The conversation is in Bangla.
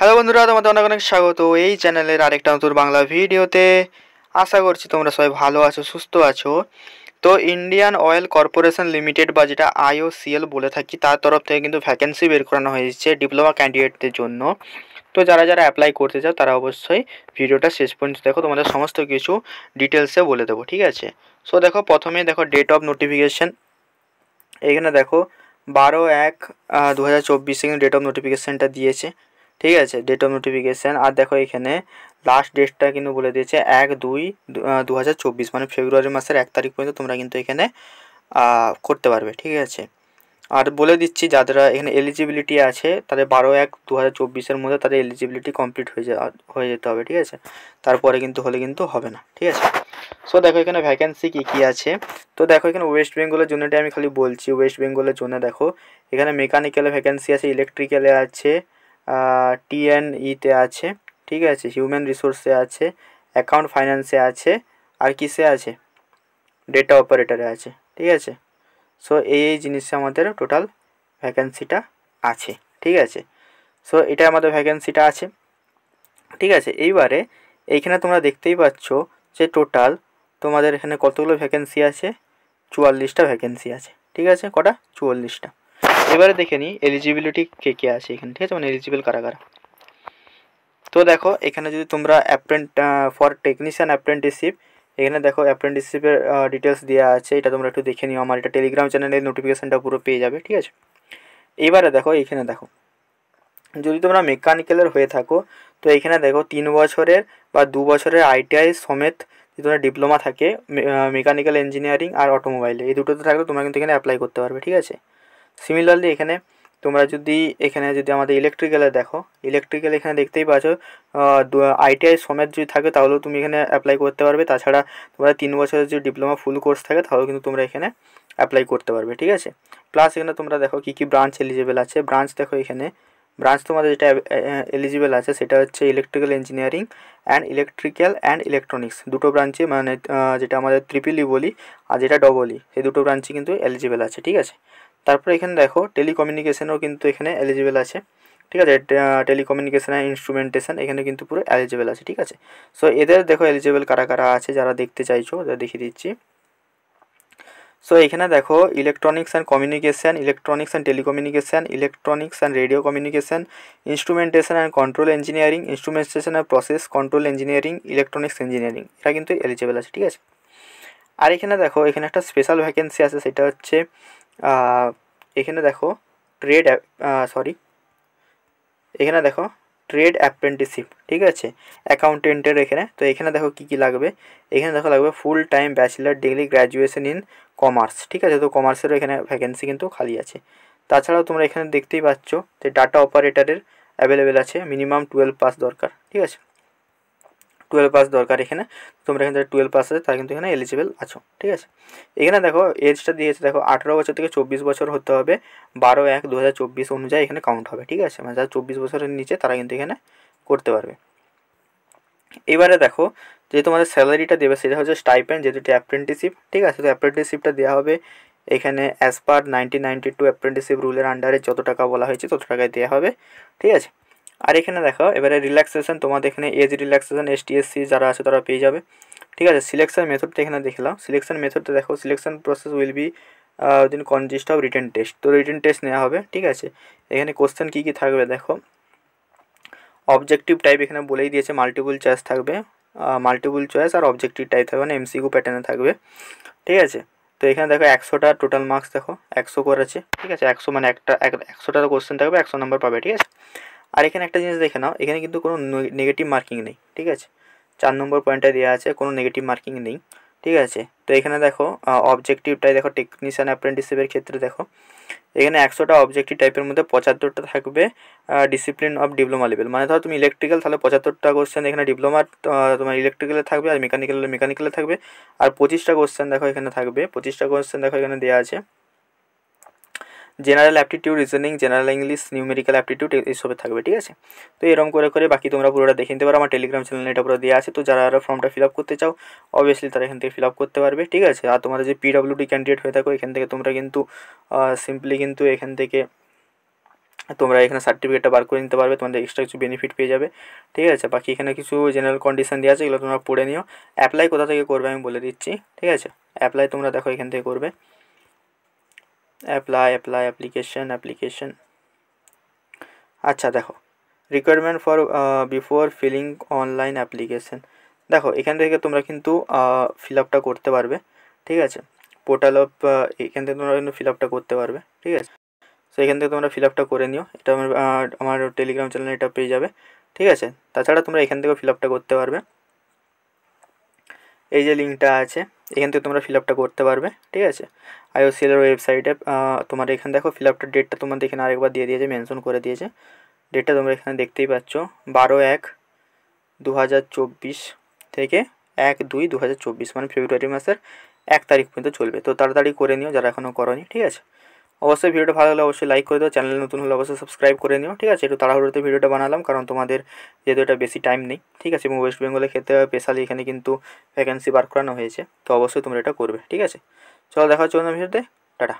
হ্যালো বন্ধুরা, তোমাদের অনেক অনেক স্বাগত এই চ্যানেলের আরেকটা নতুন বাংলা ভিডিওতে। আশা করছি তোমরা সবাই ভালো আছো, সুস্থ আছো। তো ইন্ডিয়ান অয়েল কর্পোরেশন লিমিটেড বা যেটা আইওসিএল বলে থাকি, তার তরফ থেকে কিন্তু ভ্যাকেন্সি বের করানো হয়েছে ডিপ্লোমা ক্যান্ডিডেটদের জন্য। তো যারা যারা অ্যাপ্লাই করতে চাও তারা অবশ্যই ভিডিওটা শেষ পর্যন্ত দেখো, তোমাদের সমস্ত কিছু ডিটেলসে বলে দেবো, ঠিক আছে। সো দেখো, প্রথমেই দেখো ডেট অফ নোটিফিকেশান। এখানে দেখো 12/1/2024 কিন্তু ডেট অফ নোটিফিকেশানটা দিয়েছে, ঠিক আছে, ডেট অফ নোটিফিকেশান। আর দেখো এখানে লাস্ট ডেটটা কিন্তু বলে দিয়েছে 1/2/2024, মানে ফেব্রুয়ারি মাসের 1 তারিখ পর্যন্ত তোমরা কিন্তু এখানে করতে পারবে, ঠিক আছে। আর বলে দিচ্ছি যারা এখানে এলিজিবিলিটি আছে তাদের 12/1/2024 মধ্যে তাদের এলিজিবিলিটি কমপ্লিট হয়ে যেতে হবে, ঠিক আছে। তারপরে কিন্তু হলে কিন্তু হবে না, ঠিক আছে। সো দেখো এখানে ভ্যাকেন্সি কী কী আছে। তো দেখো এখানে ওয়েস্ট বেঙ্গলের জন্যটা আমি খালি বলছি। ওয়েস্ট বেঙ্গলের জন্য দেখো এখানে মেকানিক্যালে ভ্যাকেন্সি আছে, ইলেকট্রিক্যালে আছে, টিএনইতে আছে, ঠিক আছে, হিউম্যান রিসোর্সে আছে, অ্যাকাউন্ট ফাইন্যান্সে আছে, আর কিসে আছে, ডেটা অপারেটরে আছে, ঠিক আছে। সো এই জিনিসে আমাদের টোটাল ভ্যাকেন্সিটা আছে, ঠিক আছে। সো এটা আমাদের ভ্যাকেন্সিটা আছে, ঠিক আছে। এইবারে এইখানে তোমরা দেখতেই পাচ্ছ যে টোটাল তোমাদের এখানে কতগুলো ভ্যাকেন্সি আছে, 44টা ভ্যাকেন্সি আছে, ঠিক আছে। কটা? 44টা। এবারে দেখে নিই এলিজিবিলিটি কে কে আছে এখানে, ঠিক আছে, মানে এলিজিবল কারা কারা। তো দেখো এখানে যদি তোমরা ফর টেকনিশিয়ান অ্যাপ্রেন্টিসশিপ, এখানে দেখো অ্যাপ্রেন্টিসশিপের ডিটেলস দেওয়া আছে, এটা তোমরা একটু দেখে নিও, আমার এটা টেলিগ্রাম চ্যানেলের নোটিফিকেশানটা পুরো পেয়ে যাবে, ঠিক আছে। এইবারে দেখো এইখানে দেখো যদি তোমরা মেকানিক্যালের হয়ে থাকো তো এইখানে দেখো 3 বছরের বা 2 বছরের আইটিআই সমেত যদি তোমরা ডিপ্লোমা থাকে মেকানিক্যাল ইঞ্জিনিয়ারিং আর অটোমোবাইলে, এই দুটোতে থাকলে তোমরা কিন্তু এখানে অ্যাপ্লাই করতে পারবে, ঠিক আছে। সিমিলারলি এখানে তোমরা যদি আমাদের ইলেকট্রিক্যালে দেখো, ইলেকট্রিক্যাল এখানে দেখতেই পাচ্ছ আইটিআই সমেত যদি থাকে তাহলেও তুমি এখানে অ্যাপ্লাই করতে পারবে। তাছাড়া তোমরা 3 বছরের যদি ডিপ্লোমা ফুল কোর্স থাকে তাহলেও কিন্তু তোমরা এখানে অ্যাপ্লাই করতে পারবে, ঠিক আছে। প্লাস এখানে তোমরা দেখো কী কী ব্রাঞ্চ এলিজিবল আছে। ব্রাঞ্চ দেখো এখানে ব্রাঞ্চ তোমাদের যেটা এলিজিবল আছে সেটা হচ্ছে electrical engineering electrical and electronics, দুটো ব্রাঞ্চে, মানে যেটা আমাদের ট্রিপল ই বলি আর যেটা ডবল ই, সেই দুটো ব্রাঞ্চই কিন্তু এলিজিবল আছে, ঠিক আছে। তারপরে এখানে দেখো টেলিকমিউনিকেশানও কিন্তু এখানে এলিজিবল আছে, ঠিক আছে। টেলিকমিউনিকেশান অ্যান্ড ইনস্ট্রুমেন্টেশন এখানে কিন্তু পুরো এলিজিবল আছে, ঠিক আছে। সো এদের দেখো এলিজিবল কারা কারা আছে যারা দেখতে চাইছো, ওদের দেখিয়ে দিচ্ছি। সো এখানে দেখো electronics and communication, electronics and telecommunication, electronics and radio communication, instrumentation and control engineering, instrumentation and process control engineering, electronics engineering, এটা কিন্তু এলিজিবল আছে, ঠিক আছে। আর এখানে দেখো এখানে একটা স্পেশাল ভ্যাকেন্সি আছে, সেটা হচ্ছে এখানে দেখো এখানে দেখো ট্রেড অ্যাপ্রেন্টিসশিপ, ঠিক আছে, অ্যাকাউন্টেন্টের এখানে। তো এখানে দেখো কী কী লাগবে, এখানে দেখো লাগবে full time bachelor degree graduation in commerce, ঠিক আছে। তো কমার্সেরও এখানে ভ্যাকেন্সি কিন্তু খালি আছে। তাছাড়াও তোমরা এখানে দেখতেই পাচ্ছ যে ডাটা অপারেটরের অ্যাভেলেবেল আছে, মিনিমাম 12 পাস দরকার, ঠিক আছে, 12 পাস দরকার এখানে। তোমরা এখানে 12 পাস আছে তারা কিন্তু এখানে এলিজিবল আছো, ঠিক আছে। এখানে দেখো এজটা দিয়েছে, দেখো 18 বছর থেকে 24 বছর হতে হবে, 12/1/2024 অনুযায়ী এখানে কাউন্ট হবে, ঠিক আছে। মানে যারা 24 বছরের নিচে তারা কিন্তু এখানে করতে পারবে। এবারে দেখো যে তোমাদের স্যালারিটা দেবে সেটা হচ্ছে স্টাইপেন্ড, যেহেতু এটা অ্যাপ্রেন্টিসশিপ, ঠিক আছে। তো অ্যাপ্রেন্টিসশিপটা দেওয়া হবে এখানে অ্যাজ পার 1992 অ্যাপ্রেন্টিসশিপ রুলের আন্ডারে যত টাকা বলা হয়েছে তত টাকায় দেওয়া হবে, ঠিক আছে। আর এখানে দেখো এবারে রিল্যাক্সেশন, তোমাদের এখানে এজ রিল্যাক্সেশন এসটি/এসসি যারা আছে তারা পেয়ে যাবে, ঠিক আছে। সিলেকশন মেথডটা এখানে দেখলাম, সিলেকশন মেথডটা দেখো, selection process will be within consist of written test, তো রিটেন টেস্ট নেওয়া হবে, ঠিক আছে। এখানে কোশ্চেন কী কী থাকবে দেখো, অবজেক্টিভ টাইপ এখানে বলেই দিয়েছে, মাল্টিপল চয়েস থাকবে, মাল্টিপল চয়েস আর অবজেক্টিভ টাইপ থাকবে, মানে এমসিকিউ প্যাটার্নে থাকবে, ঠিক আছে। তো এখানে দেখো 100টা টোটাল মার্কস দেখো 100 করেছে, ঠিক আছে। 100 মানে 100টা কোশ্চেন থাকবে, 100 নাম্বার পাবে, ঠিক আছে। আর এখানে একটা জিনিস দেখে নাও, এখানে কিন্তু কোনো নেগেটিভ মার্কিং নেই, ঠিক আছে। 4 নম্বর পয়েন্টে দেওয়া আছে কোনো নেগেটিভ মার্কিং নেই, ঠিক আছে। তো এখানে দেখো অবজেক্টিভটাই দেখো টেকনিশিয়ান অ্যাপ্রেন্টিসশিপের ক্ষেত্রে দেখো এখানে 100টা অবজেক্টিভ টাইপের মধ্যে 75টা থাকবে ডিসিপ্লিন অফ ডিপ্লোমা লেভেল, মানে ধরো তুমি ইলেকট্রিক্যাল তাহলে 75টা কোশ্চেন এখানে ডিপ্লোমা তোমার ইলেকট্রিক্যালে থাকবে, আর মেকানিক্যালে থাকবে। আর 25টা কোশ্চেন দেখো এখানে থাকবে, 25টা কোশ্চেন দেখো এখানে দেওয়া আছে general aptitude, reasoning, general English, numerical aptitude এইসবে থাকবে, ঠিক আছে। তো এরকম করে করে বাকি তোমরা পুরোটা দেখে নিতে পারো, আমার টেলিগ্রাম চ্যানেলে এটা পুরো দেওয়া আছে। তো যারা ফর্মটা ফিল আপ করতে চাও অবভিয়াসলি তারা এখান থেকে ফিল আপ করতে পারবে, ঠিক আছে। আর তোমাদের যে পিডব্লিউডি ক্যান্ডিডেট হয়ে থাকো এখান থেকে তোমরা কিন্তু সিম্পলি কিন্তু এখান থেকে তোমরা এখানে সার্টিফিকেটটা বার করে নিতে পারবে, তোমাদের এক্সট্রা কিছু বেনিফিট পেয়ে যাবে। ঠিক আছে, বাকি এখানে কিছু জেনারেল কন্ডিশন দেওয়া আছে, এগুলো তোমরা পড়ে নিও। অ্যাপ্লাই কোথা থেকে করবে আমি বলে দিচ্ছি। ঠিক আছে, অ্যাপ্লাই তোমরা দেখো এখান থেকে করবে, অ্যাপ্লিকেশন। আচ্ছা দেখো, requirement for before feeling online application, দেখো এখান থেকে তোমরা কিন্তু ফিল আপটা করতে পারবে। ঠিক আছে, পোর্টাল অফ, এখান থেকে তোমরা কিন্তু ফিল আপটা করতে পারবে। ঠিক আছে, সো এখান থেকে তোমরা ফিল আপটা করে নিও, এটা আমার টেলিগ্রাম চ্যানেলে এটা পেয়ে যাবে। ঠিক আছে, তাছাড়া তোমরা এখান থেকেও ফিল আপটা করতে পারবে, এই যে লিঙ্কটা আছে এখান থেকে তোমরা ফিল আপটা করতে পারবে। ঠিক আছে, আইওসিএলের ওয়েবসাইটে তোমার এখানে দেখো ফিল আপটার ডেটটা তোমাদের এখানে আরেকবার দিয়ে দিয়েছে, মেনশন করে দিয়েছে। ডেটটা তোমরা এখানে দেখতেই পাচ্ছ, 12/1/2024 থেকে 1/2/2024, মানে ফেব্রুয়ারি মাসের 1 তারিখ পর্যন্ত চলবে। তো তাড়াতাড়ি করে নিও যারা এখনও করোনি। ঠিক আছে, অবশ্যই ভিডিওটা ভালো লাগলে অবশ্যই লাইক করে দিও, চ্যানেল নতুন হলে অবশ্যই সাবস্ক্রাইব করে নিও। ঠিক আছে, একটু তাড়াহুড়োতে ভিডিওটা বানালাম কারণ তোমাদের যেহেতু এটা বেশি টাইম নেই। ঠিক আছে, এবং ওয়েস্ট বেঙ্গলের ক্ষেত্রে স্পেশালি এখানে কিন্তু ভ্যাকেন্সি বার করানো হয়েছে, তো অবশ্যই তোমরা এটা করবে। ঠিক আছে, চলো দেখা হচ্ছে অন্য ভিডিওতে, টাটা।